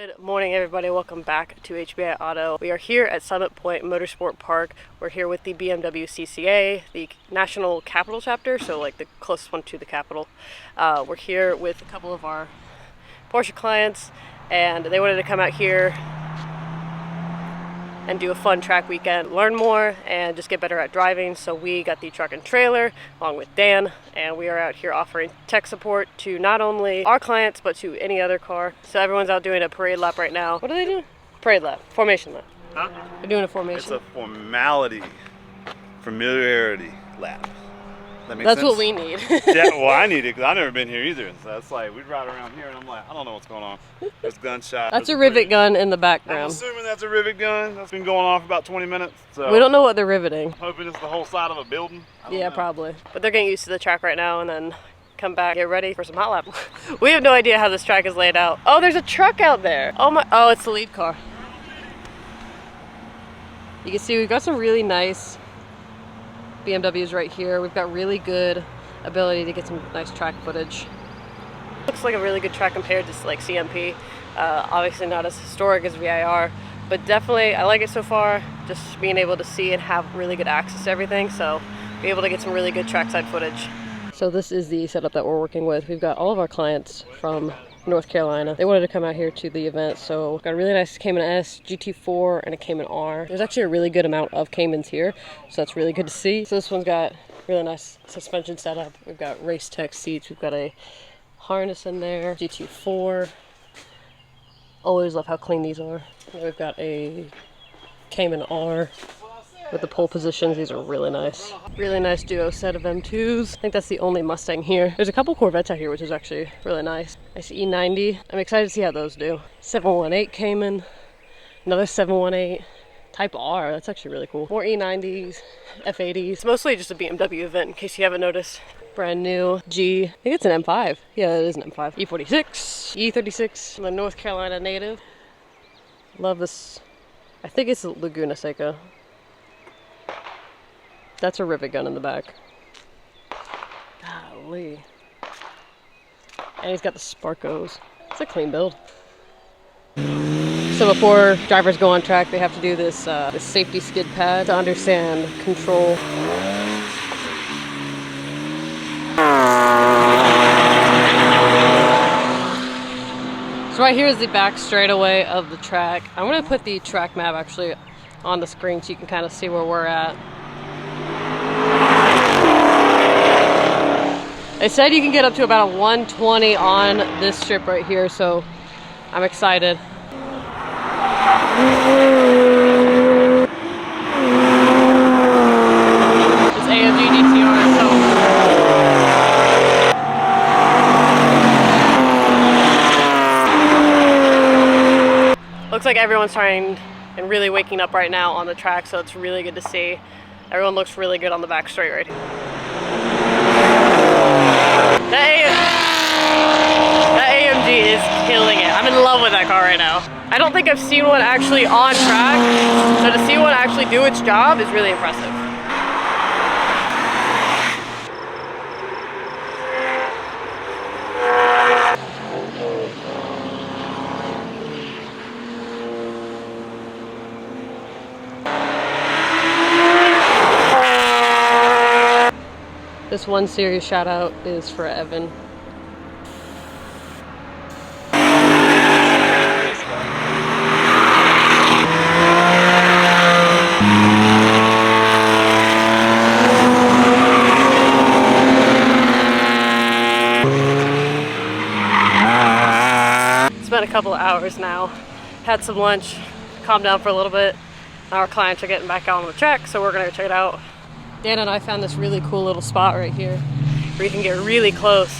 Good morning, everybody. Welcome back to HBI Auto. We are here at Summit Point Motorsports Park. We're here with the BMW CCA, the National Capital Chapter, so like the closest one to the Capitol. We're here with a couple of our Porsche clients, and they wanted to come out here and do a fun track weekend, learn more, and just get better at driving. So we got the truck and trailer along with Dan, and we are out here offering tech support to not only our clients, but to any other car. So everyone's out doing a parade lap right now. What are they doing? Parade lap, formation lap. Huh? They're doing a formation. It's a familiarity lap. That makes That's sense? what we need. Yeah, well, I need it because I've never been here either. So that's like, we'd ride around here and I'm like, I don't know what's going on. There's gunshots. That's a rivet gun in the I'm background. assuming that's a rivet gun. That's been going on for about 20 minutes. So We don't know what they're riveting. hoping it's the whole side of a building. I don't Yeah, know. probably. But they're getting used to the track right now and then come back, get ready for some hot lap. We have no idea how this track is laid out. Oh, there's a truck out there. Oh, it's the lead car. You can see we've got some really nice BMWs right here. We've got really good ability to get some nice track footage. Looks like a really good track compared to like CMP. Obviously not as historic as VIR, but definitely I like it so far. Just being able to see and have really good access to everything, so be able to get some really good trackside footage. So this is the setup that we're working with. We've got all of our clients from North Carolina. They wanted to come out here to the event, so we've got a really nice Cayman S, GT4, and a Cayman R. There's actually a really good amount of Caymans here, so that's really good to see. So this one's got really nice suspension setup. We've got race tech seats. We've got a harness in there. GT4. Always love how clean these are. We've got a Cayman R with the pole positions. These are really nice. Really nice duo set of M2s. I think that's the only Mustang here. There's a couple Corvettes out here, which is actually really nice. Nice E90. I'm excited to see how those do. 718 Cayman. Another 718. Type R, that's actually really cool. More E90s, F80s. It's mostly just a BMW event, in case you haven't noticed. Brand new G, I think it's an M5. Yeah, it is an M5. E46, E36, I'm a North Carolina native. Love this. I think it's a Laguna Seca. That's a rivet gun in the back. Golly. And he's got the Sparkos. It's a clean build. So before drivers go on track, they have to do this safety skid pad to understand control. So right here is the back straightaway of the track. I'm going to put the track map actually on the screen so you can kind of see where we're at. They said you can get up to about a 120 on this strip right here, so I'm excited. It's AMG DTR, so looks like everyone's trying and really waking up right now on the track, so it's really good to see. Everyone looks really good on the back straight right here. That AMG is killing it. I'm in love with that car right now. I don't think I've seen one actually on track, so to see one actually do its job is really impressive. This 1 Series shout out is for Evan. Spent a couple of hours now, had some lunch, calmed down for a little bit. Now our clients are getting back out on the track, so we're gonna go check it out. Dan and I found this really cool little spot right here where you can get really close.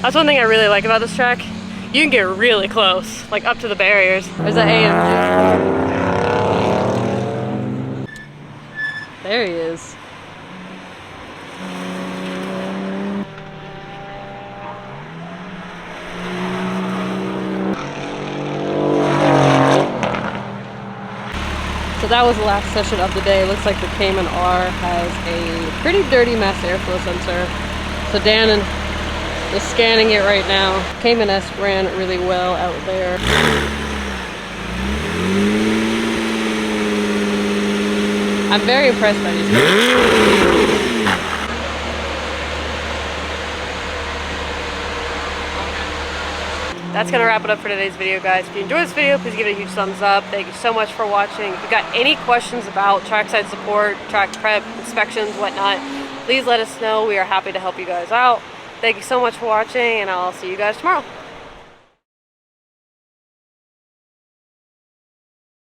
That's one thing I really like about this track. You can get really close, like up to the barriers. There's that AMG. There he is. So that was the last session of the day. It looks like the Cayman R has a pretty dirty mass airflow sensor. So Dan is scanning it right now. Cayman S ran really well out there. I'm very impressed by these guys. That's going to wrap it up for today's video, guys. If you enjoyed this video, please give it a huge thumbs up. Thank you so much for watching. If you've got any questions about trackside support, track prep, inspections, whatnot, please let us know. We are happy to help you guys out. Thank you so much for watching, and I'll see you guys tomorrow.